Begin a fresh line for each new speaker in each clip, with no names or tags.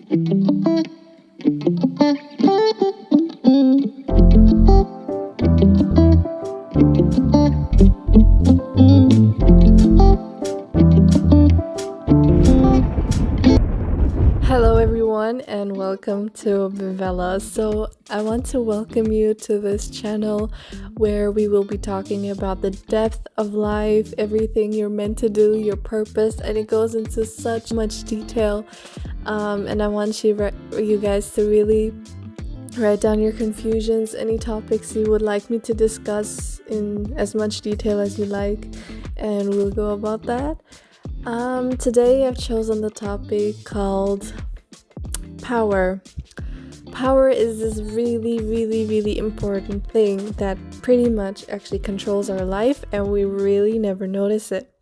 Hello, everyone, and welcome to Bevella. So, I want to welcome you to this channel where we will be talking about the depth of life, everything you're meant to do, your purpose, and it goes into such much detail. And I want you guys to really write down your confusions, any topics you would like me to discuss in as much detail as you like, and we'll go about that. Today I've chosen the topic called power. Power is this really, really, really important thing that pretty much actually controls our life, and we really never notice it.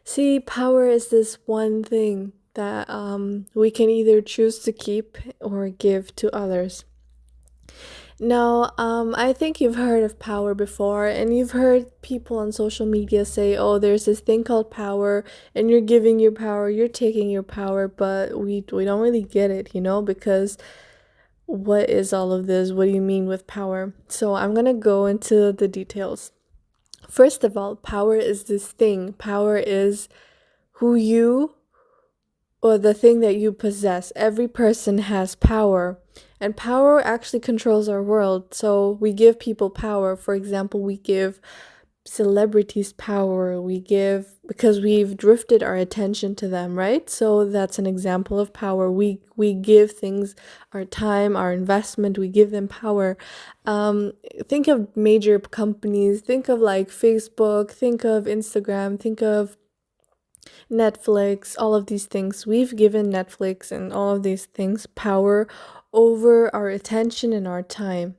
See, power is this one thing that we can either choose to keep or give to others. Now, I think you've heard of power before, and you've heard people on social media say, oh, there's this thing called power, and you're giving your power, you're taking your power, but we don't really get it, because what is all of this? What do you mean with power? So I'm gonna go into the details. First of all, power is this thing. Power is who you or the thing that you possess. Every person has power, and power actually controls our world. So we give people power. For example, we give celebrities power. We give because we've drifted our attention to them, right? So that's an example of power. We give things our time, our investment. We give them power. Think of major companies. Think of like Facebook. Think of Instagram. Think of Netflix, all of these things. We've given Netflix and all of these things power over our attention and our time.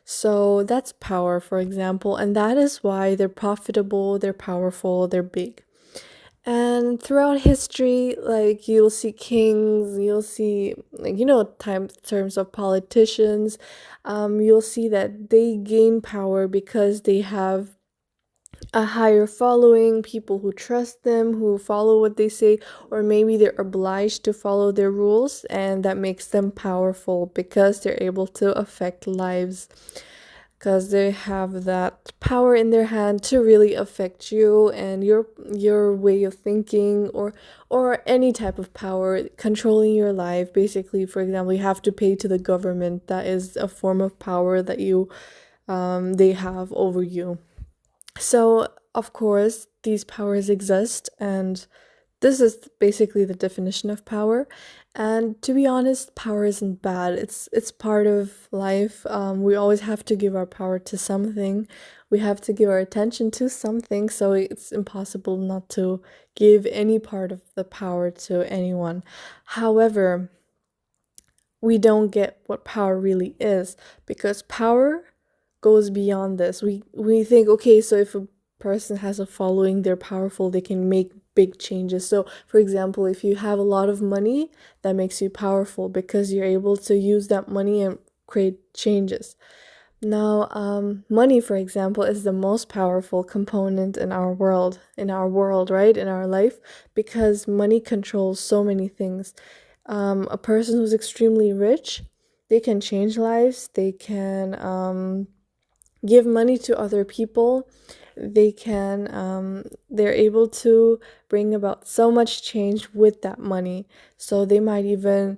So that's power, for example, and that is why they're profitable, they're powerful, they're big. And throughout history, like you'll see kings, you'll see like terms of politicians, you'll see that they gain power because they have a higher following, people who trust them, who follow what they say, or maybe they're obliged to follow their rules, and that makes them powerful because they're able to affect lives. Because they have that power in their hand to really affect you and your way of thinking, or any type of power controlling your life. Basically, for example, you have to pay to the government. That is a form of power that they have over you. So, of course, these powers exist, and this is basically the definition of power. And to be honest, power isn't bad. It's part of life. We always have to give our power to something. We have to give our attention to something, so it's impossible not to give any part of the power to anyone. However, we don't get what power really is because power goes beyond this. We think, okay, so if a person has a following, they're powerful, they can make big changes. So, for example, if you have a lot of money, that makes you powerful because you're able to use that money and create changes. Now, money, for example, is the most powerful component in our world, right? In our life, because money controls so many things. A person who's extremely rich, they can change lives, they can give money to other people, they're able to bring about so much change with that money. So they might even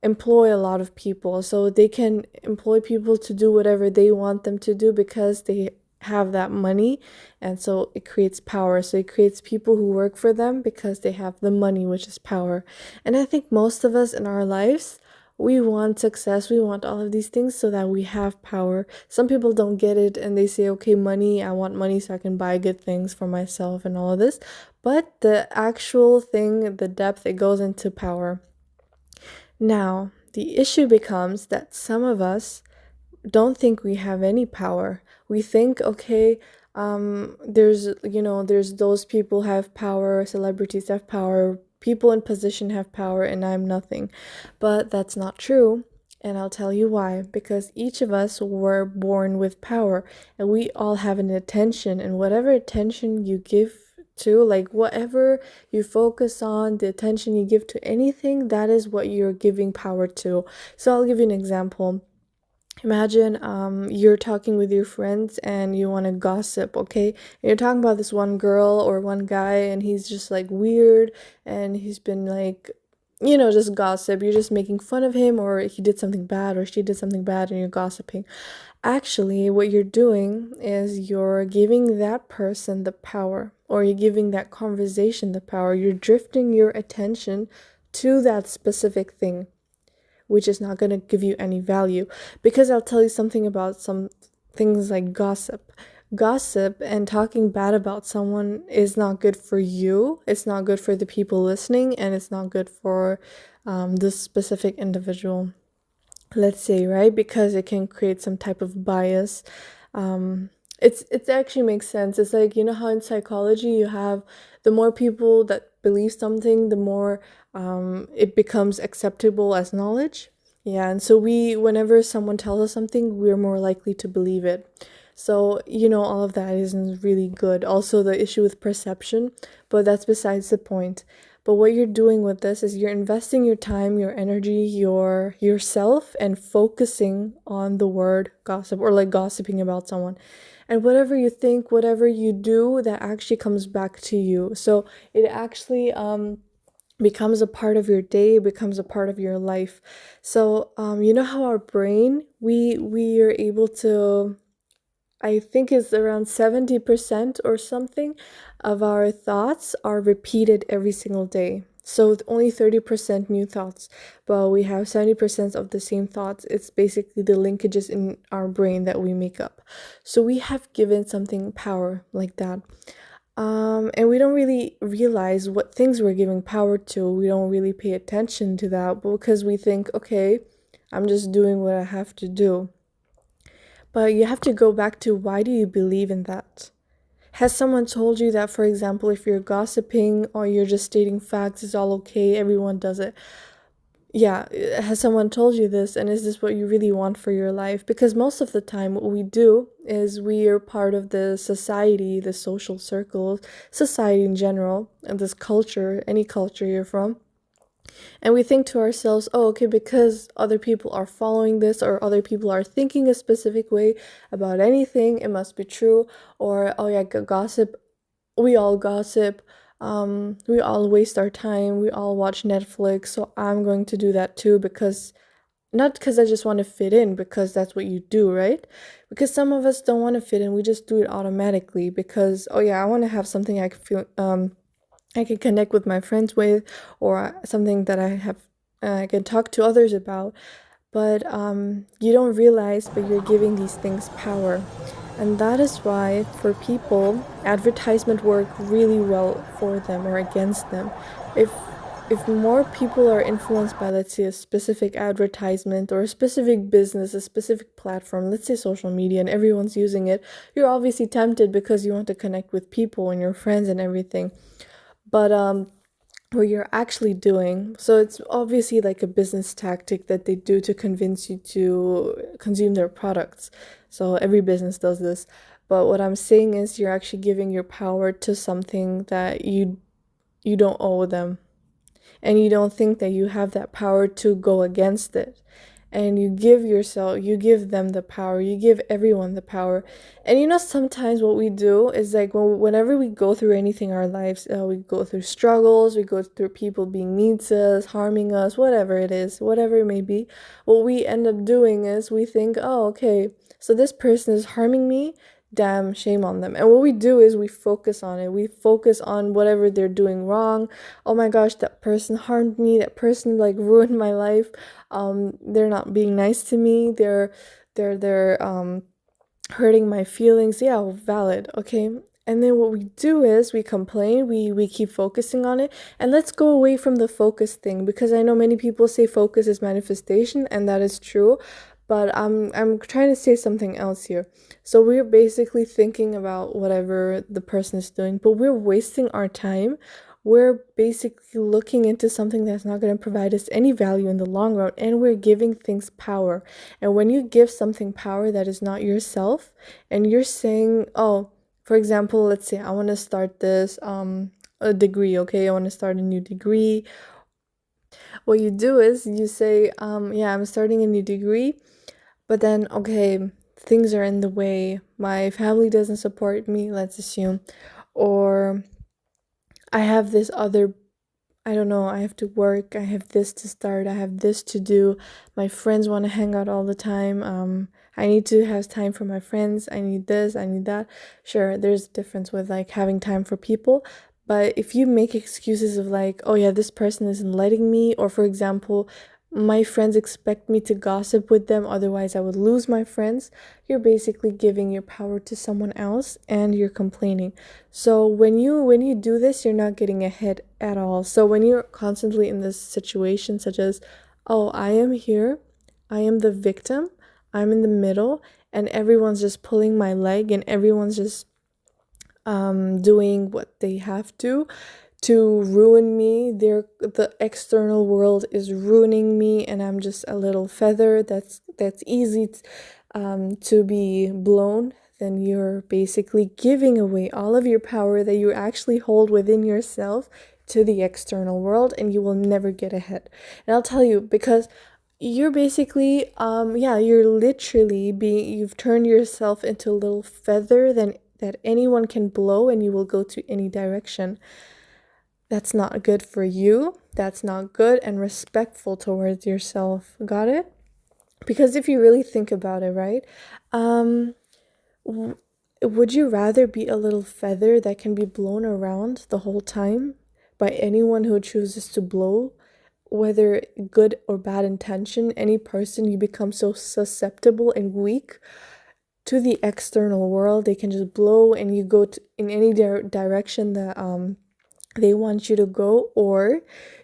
employ a lot of people. So they can employ people to do whatever they want them to do because they have that money. And so it creates power. So it creates people who work for them because they have the money, which is power. And I think most of us in our lives, we want success, we want all of these things so that we have power. Some people don't get it and they say, okay, money, I want money so I can buy good things for myself and all of this. But the actual thing, the depth, it goes into power. Now, the issue becomes that some of us don't think we have any power. We think, okay, there's those people have power, celebrities have power, people in position have power, and I'm nothing. But that's not true. And I'll tell you why. Because each of us were born with power, and we all have an attention, and whatever attention you give too. Like whatever you focus on, the attention you give to anything, that is what you're giving power to. So I'll give you an example. Imagine you're talking with your friends and you want to gossip, okay? And you're talking about this one girl or one guy and he's just like weird and he's been like, just gossip. You're just making fun of him, or he did something bad or she did something bad and you're gossiping. Actually, what you're doing is you're giving that person the power, or you're giving that conversation the power. You're drifting your attention to that specific thing, which is not going to give you any value. Because I'll tell you something about some things like gossip. Gossip and talking bad about someone is not good for you, it's not good for the people listening, and it's not good for this specific individual, let's say, right? Because it can create some type of bias. It actually makes sense. It's like, you know how in psychology you have the more people that believe something, the more it becomes acceptable as knowledge. Yeah, and so whenever someone tells us something, we're more likely to believe it. So, all of that isn't really good. Also, the issue with perception, but that's besides the point. But what you're doing with this is you're investing your time, your energy, yourself, and focusing on the word gossip, or like gossiping about someone. And whatever you think, whatever you do, that actually comes back to you. So it actually becomes a part of your day, becomes a part of your life. So you know how our brain, we are able to, I think it's around 70% or something of our thoughts are repeated every single day. So with only 30% new thoughts, but we have 70% of the same thoughts. It's basically the linkages in our brain that we make up. So we have given something power like that. And we don't really realize what things we're giving power to. We don't really pay attention to that because we think, okay, I'm just doing what I have to do. But you have to go back to, why do you believe in that? Has someone told you that, for example, if you're gossiping or you're just stating facts, it's all okay, everyone does it? Yeah, has someone told you this, and is this what you really want for your life? Because most of the time what we do is we are part of the society, the social circles, society in general, and this culture, any culture you're from. And we think to ourselves, oh, okay, because other people are following this or other people are thinking a specific way about anything, it must be true. Or, oh yeah, gossip, we all gossip. We all waste our time. We all watch Netflix. So I'm going to do that too, because not because I just want to fit in, because that's what you do, right? Because some of us don't want to fit in. We just do it automatically because, oh yeah, I want to have something I can feel, I can connect with my friends with, or something that I can talk to others about. But you don't realize, but you're giving these things power. And that is why, for people, advertisement work really well for them or against them. If if more people are influenced by, let's say, a specific advertisement or a specific business, a specific platform, let's say social media, and everyone's using it, you're obviously tempted because you want to connect with people and your friends and everything. But what you're actually doing, so it's obviously like a business tactic that they do to convince you to consume their products. So every business does this. But what I'm saying is you're actually giving your power to something that you don't owe them, and you don't think that you have that power to go against it. And you give them the power, you give everyone the power. And sometimes what we do is like, whenever we go through anything in our lives, we go through struggles, we go through people being mean to us, harming us, whatever it is, whatever it may be, what we end up doing is we think, oh, okay, so this person is harming me, damn, shame on them. And what we do is we focus on it. We focus on whatever they're doing wrong. Oh my gosh, that person harmed me. That person like ruined my life. They're not being nice to me. They're hurting my feelings. Yeah, valid. Okay. And then what we do is we complain, we keep focusing on it, and let's go away from the focus thing, because I know many people say focus is manifestation, and that is true, but I'm trying to say something else here. So we're basically thinking about whatever the person is doing, but we're wasting our time. We're basically looking into something that's not going to provide us any value in the long run, and we're giving things power. And when you give something power that is not yourself, and you're saying, oh, For example, let's say I want to start this a degree, okay? I want to start a new degree. What you do is you say, yeah, I'm starting a new degree, but then, okay, things are in the way. My family doesn't support me, let's assume, or I have this other, I don't know, I have to work, I have this to start, I have this to do. My friends want to hang out all the time. I need to have time for my friends. I need this, I need that. Sure, there's a difference with like having time for people, but if you make excuses of like, oh yeah, this person isn't letting me, or for example, my friends expect me to gossip with them, otherwise I would lose my friends, you're basically giving your power to someone else and you're complaining. So when you do this, you're not getting ahead at all. So when you're constantly in this situation, such as, oh, I am here, I am the victim, I'm in the middle, and everyone's just pulling my leg, and everyone's just doing what they have to ruin me. The external world is ruining me, and I'm just a little feather that's easy to be blown. Then you're basically giving away all of your power that you actually hold within yourself to the external world, and you will never get ahead. And I'll tell you, because you're basically yeah, you're literally being, you've turned yourself into a little feather that anyone can blow, and you will go to any direction. That's not good for you. That's not good and respectful towards yourself. Got it? Because if you really think about it, right? Um, w- would you rather be a little feather that can be blown around the whole time by anyone who chooses to blow, whether good or bad intention, any person, you become so susceptible and weak to the external world, they can just blow and you go in any direction that they want you to go? Or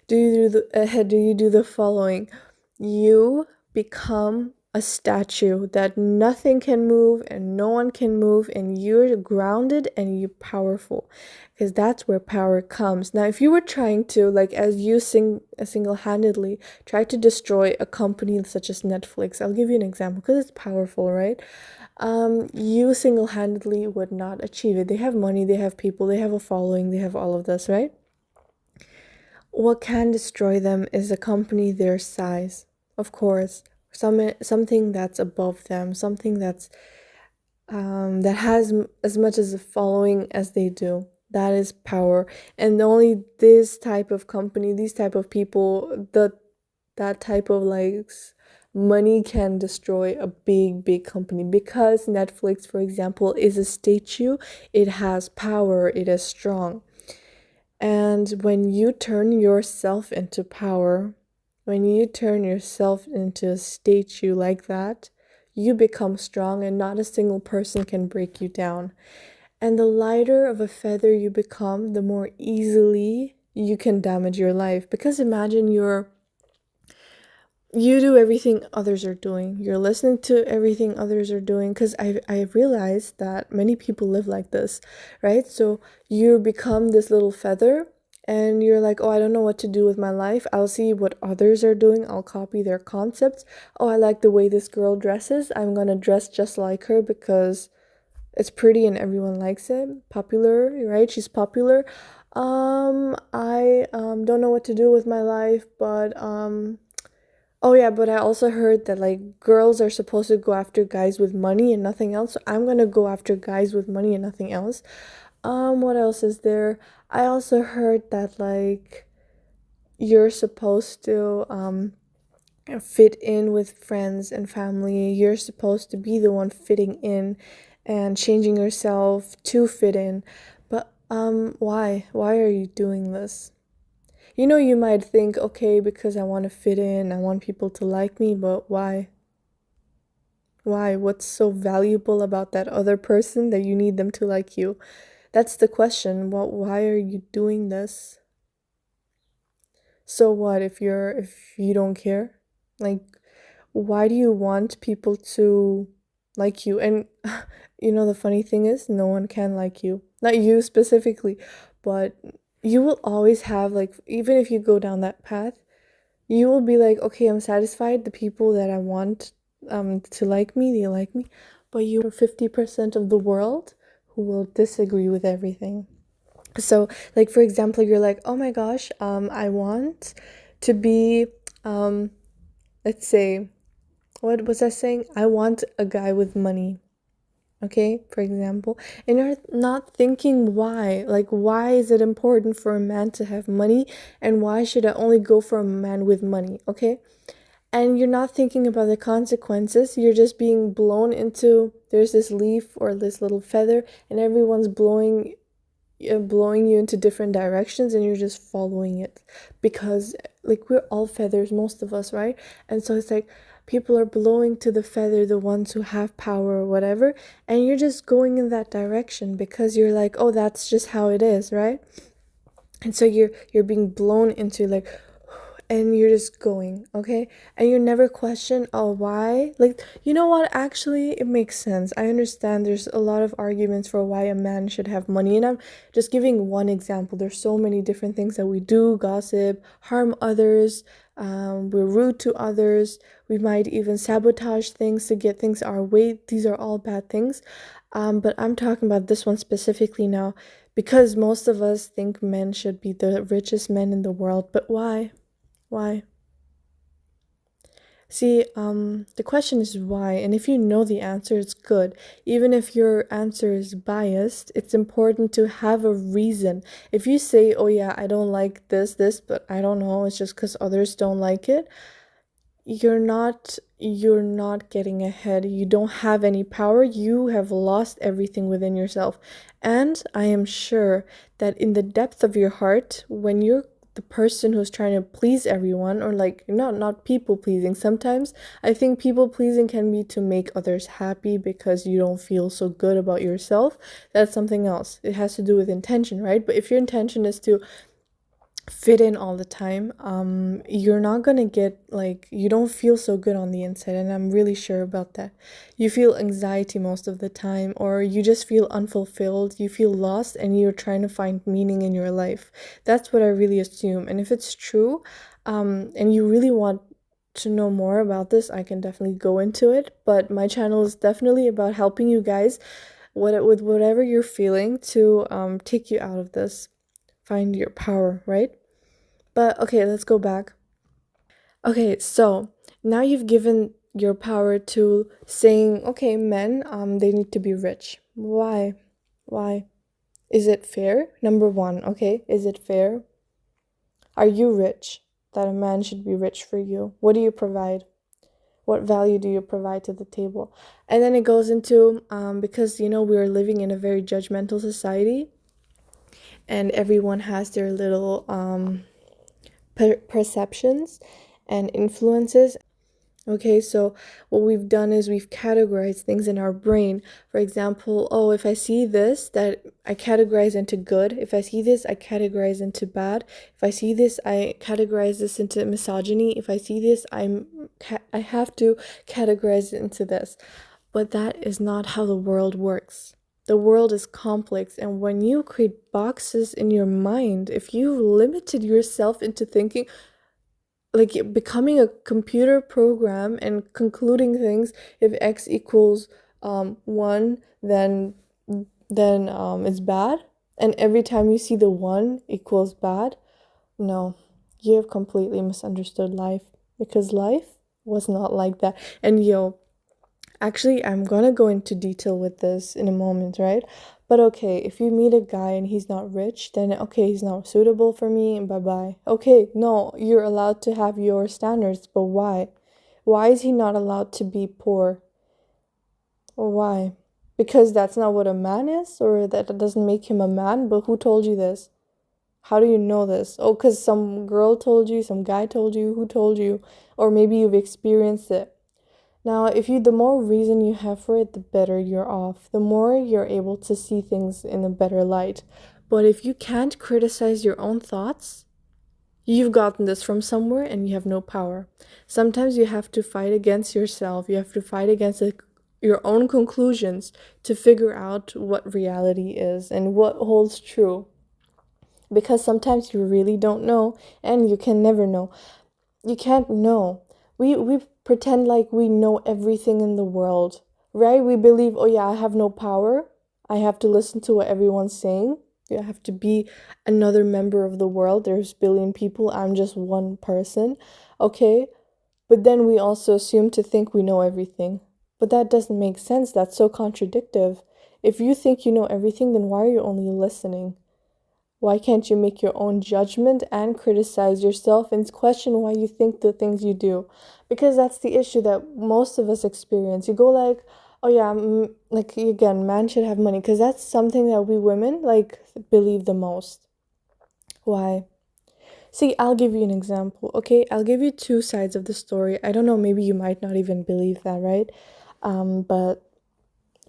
do you do the following? You become a statue that nothing can move and no one can move, and you're grounded and you're powerful, because that's where power comes. Now if you were trying to, like, as you single-handedly try to destroy a company such as Netflix, I'll give you an example because it's powerful, right? You single-handedly would not achieve it. They have money, they have people, they have a following, they have all of this, right? What can destroy them is a company their size, of course. Something that's above them, something that has as much as a following as they do. That is power, and only this type of company, these type of people, that type of like money can destroy a big company. Because Netflix, for example, is a statue. It has power. It is strong. And when you turn yourself into power, when you turn yourself into a statue like that, you become strong and not a single person can break you down. And the lighter of a feather you become, the more easily you can damage your life. Because imagine you do everything others are doing. You're listening to everything others are doing, because I realized that many people live like this, right? So you become this little feather and you're like, oh, I don't know what to do with my life. I'll see what others are doing. I'll copy their concepts. Oh, I like the way this girl dresses. I'm gonna dress just like her because it's pretty and everyone likes it. Popular, right? She's popular. I don't know what to do with my life, but oh yeah, but I also heard that like girls are supposed to go after guys with money and nothing else. So I'm gonna go after guys with money and nothing else. What else is there? I also heard that like you're supposed to fit in with friends and family. You're supposed to be the one fitting in and changing yourself to fit in. But why? Why are you doing this? You know, you might think, okay, because I want to fit in, I want people to like me, but why? Why? What's so valuable about that other person that you need them to like you? That's the question. Why are you doing this? So what if you don't care? Like, why do you want people to like you? And you know, the funny thing is, no one can like you. Not you specifically, but you will always have, like, even if you go down that path, you will be like, okay, I'm satisfied. The people that I want to like me, they like me. But you are 50% of the world who will disagree with everything. So, like, for example, you're like, oh my gosh, I want to be, um, let's say, what was I saying? I want a guy with money. Okay, for example, and you're not thinking why. Like, why is it important for a man to have money, and why should I only go for a man with money? Okay, and you're not thinking about the consequences. You're just being blown into, there's this leaf or this little feather, and everyone's blowing you into different directions, and you're just following it because, like, we're all feathers, most of us, right? And so it's like people are blowing to the feather, the ones who have power or whatever, and you're just going in that direction because you're like, oh, that's just how it is, right? And so you're being blown into, like, and you're just going, okay, and you never question, oh, why. Like, you know what, actually it makes sense. I understand there's a lot of arguments for why a man should have money, and I'm just giving one example. There's so many different things that we do: gossip, harm others, we're rude to others, we might even sabotage things to get things our way. These are all bad things, but I'm talking about this one specifically now because most of us think men should be the richest men in the world. But why? Why? See, the question is why, and if you know the answer, it's good. Even if your answer is biased, it's important to have a reason. If you say, oh yeah, I don't like this, but I don't know, it's just because others don't like it, you're not getting ahead. You don't have any power. You have lost everything within yourself. And I am sure that in the depth of your heart, when you're the person who's trying to please everyone, or like, not people pleasing. Sometimes I think people pleasing can be to make others happy because you don't feel so good about yourself. That's something else. It has to do with intention, right? But if your intention is to fit in all the time, you're not gonna get, like, you don't feel so good on the inside, and I'm really sure about that. You feel anxiety most of the time, or you just feel unfulfilled, you feel lost, and you're trying to find meaning in your life. That's what I really assume. And if it's true, and you really want to know more about this, I can definitely go into it. But my channel is definitely about helping you guys with whatever you're feeling to take you out of this, find your power, right? But okay, let's go back. Okay, so now you've given your power to saying, okay, men, they need to be rich. Why? Why? Is it fair? Number one, okay, is it fair? Are you rich? That a man should be rich for you? What do you provide? What value do you provide to the table? And then it goes into, because, we're living in a very judgmental society, and everyone has their little perceptions and influences. Okay, so what we've done is we've categorized things in our brain. For example, oh, if I see this, that I categorize into good. If I see this, I categorize into bad. If I see this, I categorize this into misogyny. If I see this, I have to categorize it into this. But that is not how the world works. The world is complex, and when you create boxes in your mind, if you limited yourself into thinking, like becoming a computer program and concluding things, if x equals 1, then it's bad, and every time you see the 1 equals bad, no, you have completely misunderstood life, because life was not like that. And actually, I'm gonna go into detail with this in a moment, right? But okay, if you meet a guy and he's not rich, then okay, he's not suitable for me, bye bye. Okay, no, you're allowed to have your standards, but why? Why is he not allowed to be poor? Or why? Because that's not what a man is, or that doesn't make him a man? But who told you this? How do you know this? Oh, because some girl told you, some guy told you, who told you? Or maybe you've experienced it. Now, the more reason you have for it, the better you're off. The more you're able to see things in a better light. But if you can't criticize your own thoughts, you've gotten this from somewhere and you have no power. Sometimes you have to fight against yourself. You have to fight against your own conclusions to figure out what reality is and what holds true. Because sometimes you really don't know, and you can never know. You can't know. We pretend like we know everything in the world, right? We believe, oh yeah, I have no power. I have to listen to what everyone's saying. You have to be another member of the world. There's billion people. I'm just one person. Okay. But then we also assume to think we know everything. But that doesn't make sense. That's so contradictive. If you think you know everything, then why are you only listening? Why can't you make your own judgment and criticize yourself and question why you think the things you do? Because that's the issue that most of us experience. You go like, oh yeah, like again, man should have money because that's something that we women like believe the most. Why? See, I'll give you an example. Okay, I'll give you two sides of the story. I don't know, maybe you might not even believe that, right? But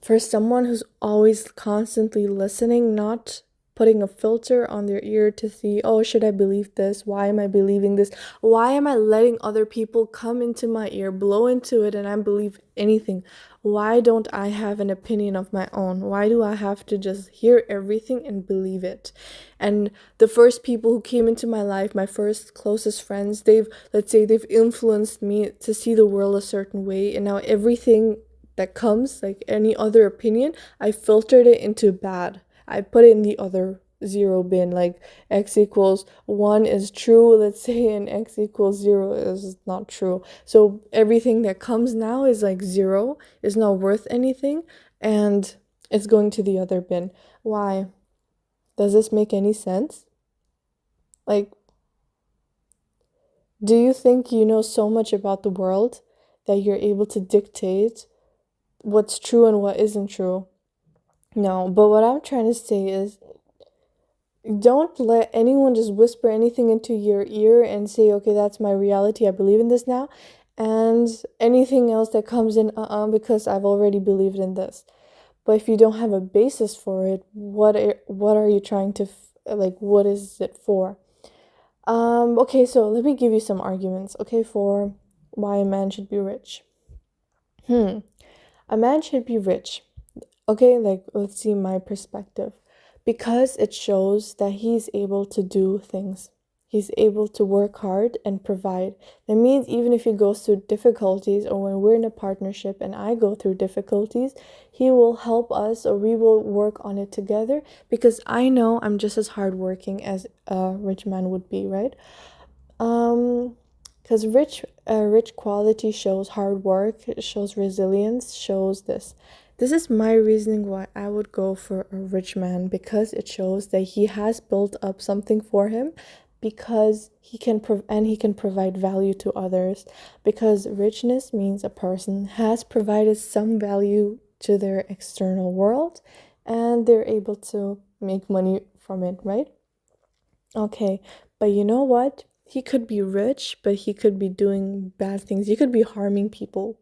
for someone who's always constantly listening, not putting a filter on their ear to see, oh, should I believe this? Why am I believing this? Why am I letting other people come into my ear, blow into it, and I believe anything? Why don't I have an opinion of my own? Why do I have to just hear everything and believe it? And the first people who came into my life, my first closest friends, let's say, they've influenced me to see the world a certain way, and now everything that comes, like any other opinion, I filtered it into bad. I put it in the other zero bin, like x equals 1 is true, let's say, and x equals 0 is not true. So everything that comes now is like 0, is not worth anything, and it's going to the other bin. Why? Does this make any sense? Like, do you think you know so much about the world that you're able to dictate what's true and what isn't true? No, but what I'm trying to say is don't let anyone just whisper anything into your ear and say, okay, that's my reality. I believe in this now. And anything else that comes in, because I've already believed in this. But if you don't have a basis for it, what are you trying to, like, what is it for? Okay, so let me give you some arguments, okay, for why a man should be rich. A man should be rich. Okay, like let's see my perspective. Because it shows that he's able to do things. He's able to work hard and provide. That means even if he goes through difficulties or when we're in a partnership and I go through difficulties, he will help us or we will work on it together because I know I'm just as hardworking as a rich man would be, right? Um, because rich quality shows hard work, it shows resilience, shows this. This is my reasoning why I would go for a rich man because it shows that he has built up something for him because he can provide value to others because richness means a person has provided some value to their external world and they're able to make money from it, right? Okay, but you know what? He could be rich, but he could be doing bad things. He could be harming people.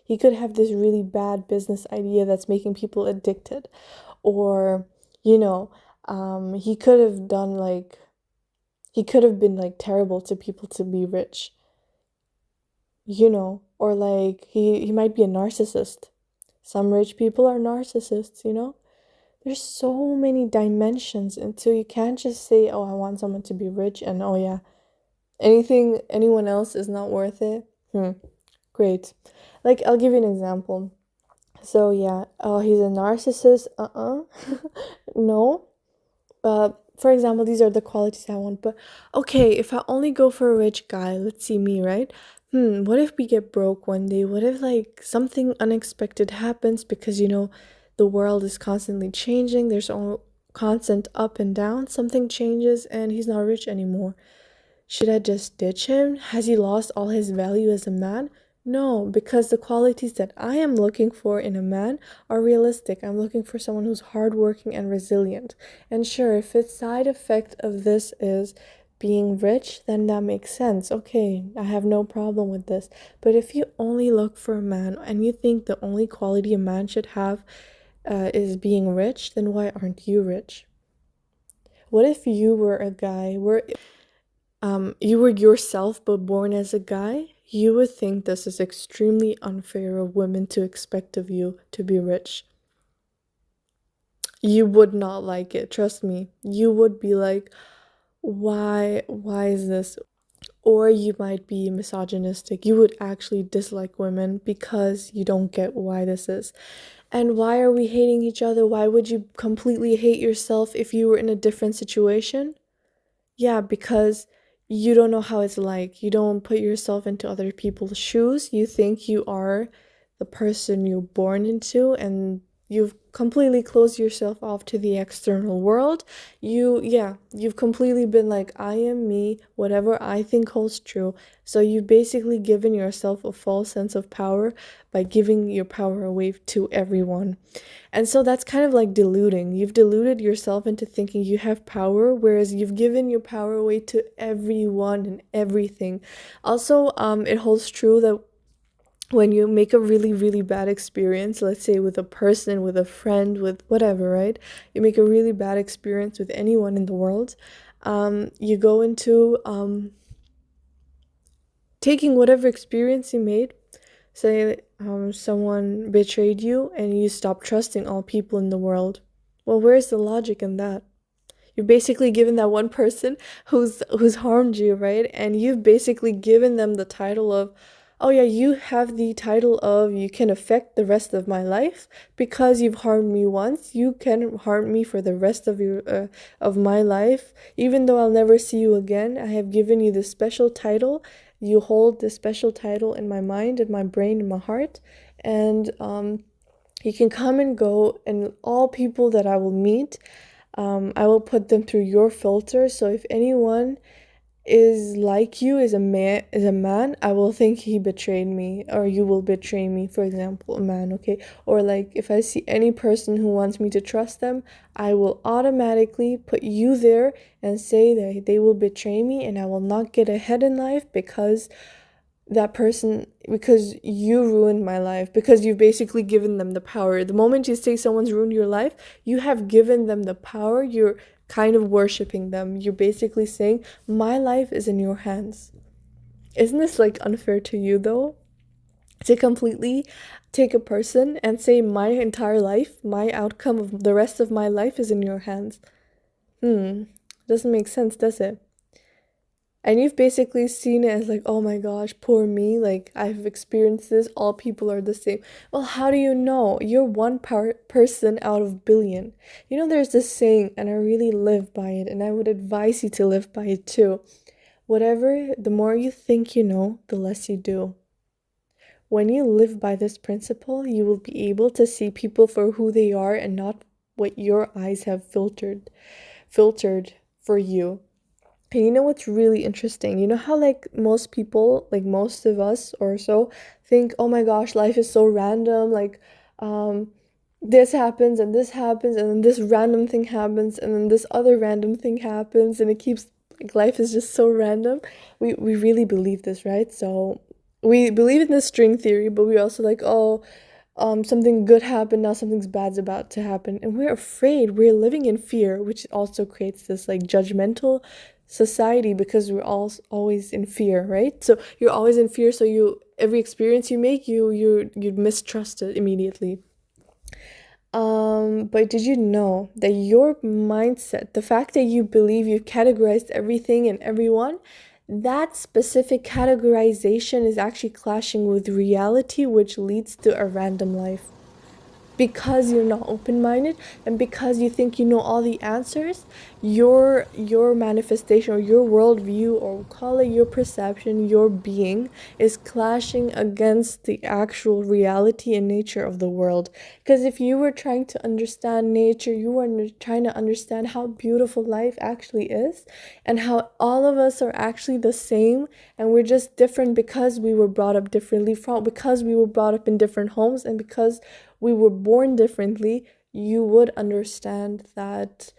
He could have this really bad business idea that's making people addicted. Or, you know, he could have done like, he could have been like terrible to people to be rich, or like he might be a narcissist. Some rich people are narcissists. There's so many dimensions until you can't just say, oh, I want someone to be rich and oh yeah, anyone else is not worth it. Great. Like I'll give you an example. So yeah, oh, he's a narcissist. No. But for example, these are the qualities I want. But okay, if I only go for a rich guy, let's see me, right? What if we get broke one day? What if like something unexpected happens because the world is constantly changing. There's all constant up and down. Something changes and he's not rich anymore. Should I just ditch him? Has he lost all his value as a man? No, because the qualities that I am looking for in a man are realistic. I'm looking for someone who's hardworking and resilient. And sure, if its side effect of this is being rich, then that makes sense. Okay, I have no problem with this. But if you only look for a man and you think the only quality a man should have is being rich, then why aren't you rich? What if you were a guy where you were yourself but born as a guy? You would think this is extremely unfair of women to expect of you to be rich. You would not like it, trust me. You would be like, why is this? Or you might be misogynistic. You would actually dislike women because you don't get why this is. And why are we hating each other? Why would you completely hate yourself if you were in a different situation? Yeah, because you don't know how it's like. You don't put yourself into other people's shoes. You think you are the person you're born into, and you've completely closed yourself off to the external world. You've completely been like, I am me, whatever I think holds true. So you've basically given yourself a false sense of power by giving your power away to everyone. And so that's kind of like deluding. You've deluded yourself into thinking you have power, whereas you've given your power away to everyone and everything. Also, it holds true that when you make a really, really bad experience, let's say with a person, with a friend, with whatever, right? You make a really bad experience with anyone in the world. You go into taking whatever experience you made. Say someone betrayed you and you stop trusting all people in the world. Well, where's the logic in that? You've basically given that one person who's harmed you, right? And you've basically given them the title of, oh yeah, you have the title of you can affect the rest of my life because you've harmed me once. You can harm me for the rest of my life, even though I'll never see you again. I have given you this special title. You hold this special title in my mind, in my brain, in my heart, and you can come and go, and all people that I will meet, I will put them through your filter. So if anyone is like you, is a man, I will think he betrayed me, or you will betray me, for example, a man, okay? Or like if I see any person who wants me to trust them, I will automatically put you there and say that they will betray me, and I will not get ahead in life because you ruined my life, because you've basically given them the power. The moment you say someone's ruined your life, you have given them the power. You're kind of worshiping them. You're basically saying, my life is in your hands. Isn't this like unfair to you though? To completely take a person and say, my entire life, my outcome of the rest of my life is in your hands. Doesn't make sense, does it? And you've basically seen it as like, oh my gosh, poor me, like I've experienced this, all people are the same. Well, how do you know? You're one person out of billion. You know, there's this saying, and I really live by it, and I would advise you to live by it too. The more you think you know, the less you do. When you live by this principle, you will be able to see people for who they are and not what your eyes have filtered for you. And you know what's really interesting? You know how like most people, like most of us or so, think, oh my gosh, life is so random, like um this happens and this happens and then this random thing happens and then this other random thing happens, and it keeps like life is just so random. We really believe this, right? So we believe in the string theory, but we also like, oh, something good happened, now something's bad's about to happen, and we're afraid, we're living in fear, which also creates this like judgmental society, because we're all always in fear, right? So you're always in fear, so you every experience you make, you mistrust it immediately. But did you know that your mindset, the fact that you believe you've categorized everything and everyone, that specific categorization is actually clashing with reality, which leads to a random life? Because you're not open-minded and because you think you know all the answers, your manifestation or your worldview, or call it your perception, your being, is clashing against the actual reality and nature of the world. Because if you were trying to understand nature, you were trying to understand how beautiful life actually is, and how all of us are actually the same, and we're just different because we were brought up differently, because we were brought up in different homes, and because we were born differently, you would understand that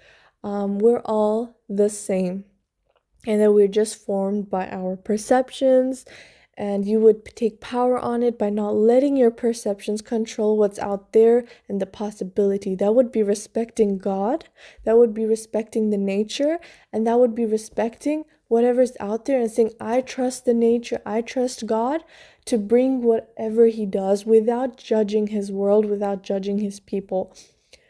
we're all the same, and that we're just formed by our perceptions, and you would take power on it by not letting your perceptions control what's out there and the possibility. That would be respecting God, that would be respecting the nature, and that would be respecting whatever's out there and saying, I trust the nature, I trust God to bring whatever he does without judging his world, without judging his people.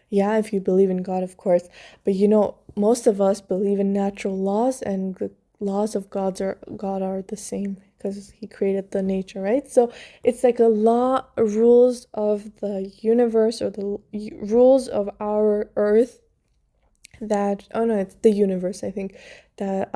Yeah, if you believe in God, of course. But you know, most of us believe in natural laws, and the laws of God are the same. because he created the nature, right? So it's like a law, rules of the universe, or the rules of our earth, that, oh no, it's the universe, I think, that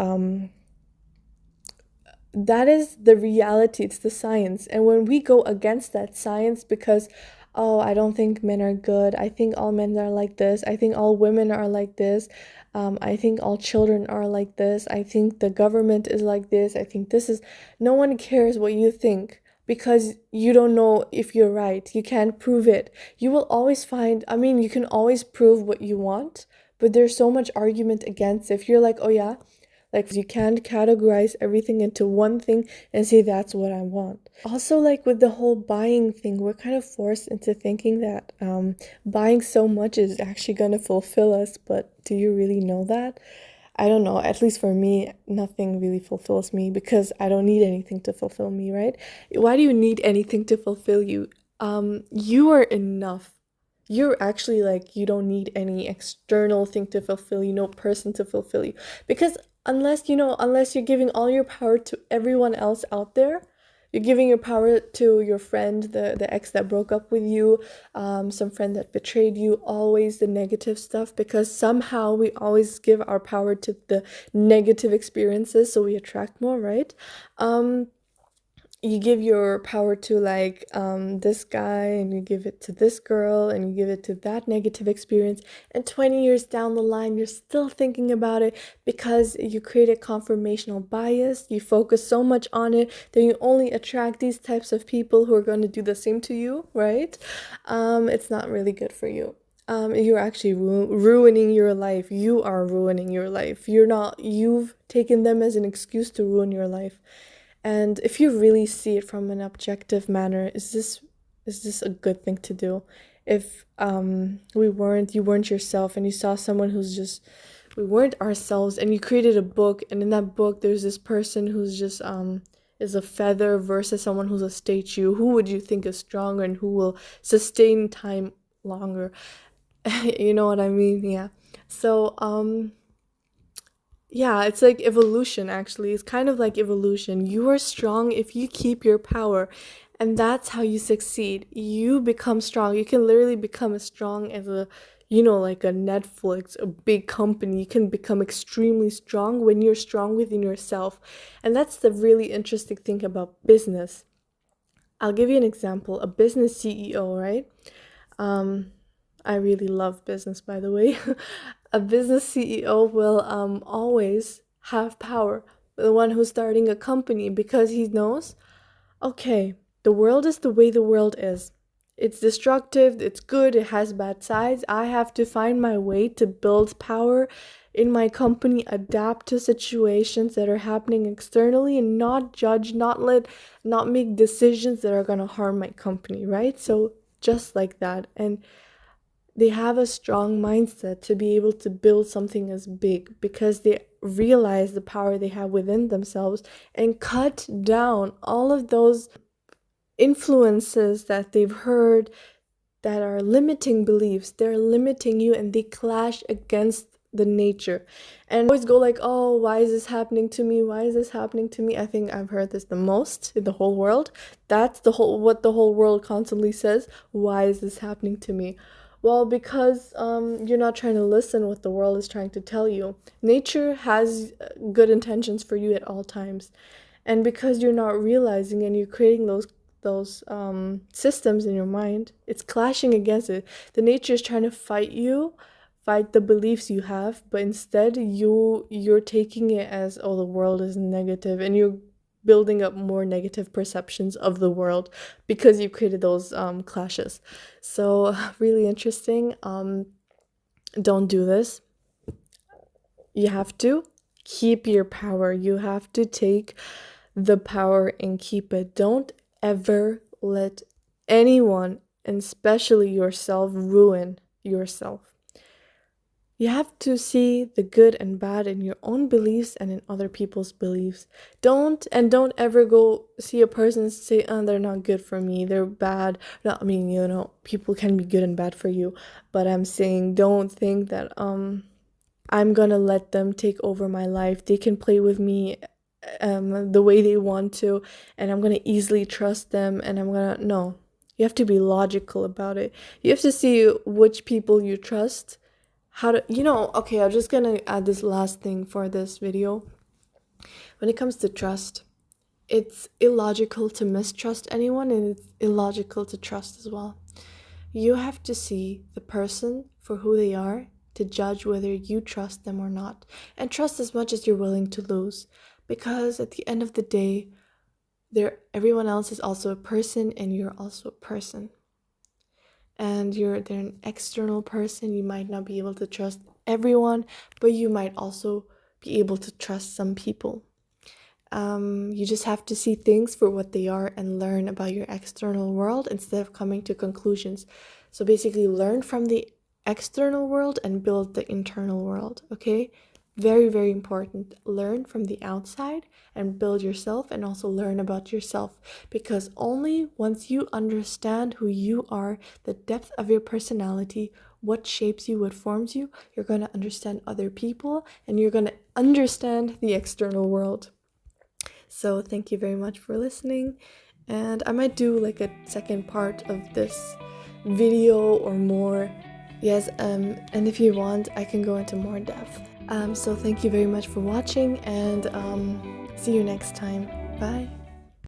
that is the reality, it's the science. And when we go against that science because, oh, I don't think men are good, I think all men are like this, I think all women are like this, I think all children are like this, I think the government is like this, I think this is, no one cares what you think, because you don't know if you're right, you can't prove it. You will always find, I mean, you can always prove what you want, but there's so much argument against. If you're like, oh yeah, like you can't categorize everything into one thing and say that's what I want. Also, like with the whole buying thing, we're kind of forced into thinking that buying so much is actually going to fulfill us, but do you really know that? I don't know. At least for me, nothing really fulfills me because I don't need anything to fulfill me, right? Why do you need anything to fulfill you? You are enough. You're actually like, you don't need any external thing to fulfill you, no person to fulfill you. Because unless you're giving all your power to everyone else out there, you're giving your power to your friend, the ex that broke up with you, some friend that betrayed you, always the negative stuff, because somehow we always give our power to the negative experiences, so we attract more, right? You give your power to like this guy, and you give it to this girl, and you give it to that negative experience, and 20 years down the line you're still thinking about it because you create a confirmational bias. You focus so much on it that you only attract these types of people who are going to do the same to you, right? It's not really good for you. You're actually ruining your life. You are ruining your life. You've taken them as an excuse to ruin your life. And if you really see it from an objective manner, is this a good thing to do? If you weren't yourself, and you saw someone who's just, we weren't ourselves, and you created a book, and in that book there's this person who's just is a feather versus someone who's a statue, who would you think is stronger and who will sustain time longer? You know what I mean? Yeah. So yeah, it's like evolution, actually. It's kind of like evolution. You are strong if you keep your power, and that's how you succeed. You become strong. You can literally become as strong as like a Netflix, a big company. You can become extremely strong when you're strong within yourself. And that's the really interesting thing about business. I'll give you an example. A business CEO, right? Um, I really love business, by the way. A business CEO will always have power. The one who's starting a company, because he knows, okay, the world is the way the world is. It's destructive, it's good, it has bad sides. I have to find my way to build power in my company, adapt to situations that are happening externally, and not judge, not make decisions that are going to harm my company, right? So just like that. And they have a strong mindset to be able to build something as big because they realize the power they have within themselves, and cut down all of those influences that they've heard that are limiting beliefs. They're limiting you, and they clash against the nature. And always go like, oh, why is this happening to me? Why is this happening to me? I think I've heard this the most in the whole world. That's what the whole world constantly says. Why is this happening to me? Well, because you're not trying to listen what the world is trying to tell you. Nature has good intentions for you at all times. And because you're not realizing, and you're creating those systems in your mind, it's clashing against it. The nature is trying to fight the beliefs you have, but instead you're taking it as, oh, the world is negative, and you're building up more negative perceptions of the world because you created those clashes. So really interesting. Don't do this. You have to keep your power. You have to take the power and keep it. Don't ever let anyone, and especially yourself, ruin yourself. You have to see the good and bad in your own beliefs and in other people's beliefs. Don't ever go see a person and say, oh, they're not good for me, they're bad. No, I mean, people can be good and bad for you, but I'm saying, don't think that I'm gonna let them take over my life. They can play with me the way they want to, and I'm gonna easily trust them, and I'm gonna no. You have to be logical about it. You have to see which people you trust. How to, okay, I'm just gonna add this last thing for this video. When it comes to trust, it's illogical to mistrust anyone, and it's illogical to trust as well. You have to see the person for who they are to judge whether you trust them or not. And trust as much as you're willing to lose. Because at the end of the day, everyone else is also a person, and you're also a person. And they're an external person. You might not be able to trust everyone, but you might also be able to trust some people. You just have to see things for what they are and learn about your external world instead of coming to conclusions. So basically, learn from the external world and build the internal world, okay? Very, very important. Learn from the outside and build yourself, and also learn about yourself, because only once you understand who you are, the depth of your personality, what shapes you, what forms you, you're going to understand other people, and you're going to understand the external world. So thank you very much for listening, and I might do like a second part of this video or more. Yes, and if you want, I can go into more depth. So thank you very much for watching, and see you next time. Bye.